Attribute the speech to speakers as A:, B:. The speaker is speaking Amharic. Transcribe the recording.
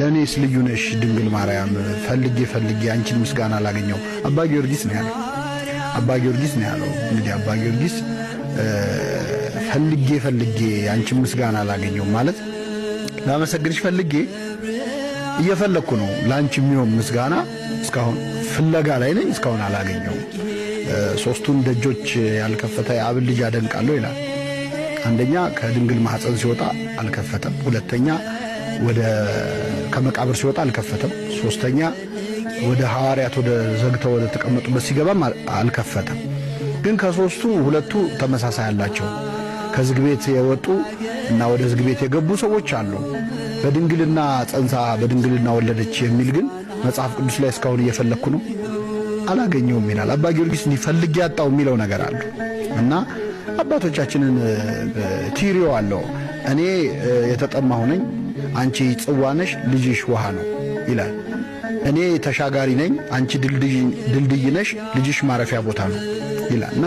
A: ለኔስ ልዩ ነሽ ድንግል ማርያም ፈልጌ አንቺን ምስጋና ላገኘው አባ ጊዮርጊስ ነው ያለው። አባ ጊዮርጊስ ነው ያለው። እንግዲህ አባ ጊዮርጊስ ፈልጌ አንቺን ምስጋና ላገኘው ማለት ላመሰግንሽ ፈልጌ እየፈለኩ ነው። ላንቺ የሚሆን ምስጋና እስካሁን ፍለጋ ላይ ነኝ፣ እስካሁን አላገኘው። ሶስቱን ደጆች ያልከፈተ የአብን ልጅ አደንቃለሁ ይላል። አንደኛ ከድንግል ማህፀን ሲወጣ አልከፈተም። ሁለተኛ ወደ ከመቃብር ሲወጣ አልከፈተም። ሶስተኛ ወደ ሐዋርያት ወደ ዘግተው ወደ ተቀመጡበት ሲገባም አልከፈተም። ግን ከሶስቱ ሁለቱ ተመሳሳይ አላቸው። ከዝግ ቤት የወጡ እና ወደ ዝግ ቤት የገቡ ሰዎች አሉ። በድንግልና ጸንሳ በድንግልና ወለደች የሚል ግን መጽሐፍ ቅዱስ ላይ እስካሁን እየፈለኩ ነው አላገኘውም ይላል። አባ ጊዮርጊስ ፈልጌ ያጣው የሚለው ነገር አለ እና አባቶቻችንን ቲሪዮ አለው። እኔ የተጠማሁ ነኝ፣ አንቺ ጽዋ ነሽ፣ ልጅሽ ውሃ ነው ይላል። እኔ ተሻጋሪ ነኝ፣ አንቺ ድልድይ ነሽ፣ ልጅሽ ማረፊያ ቦታ ነው ይላልና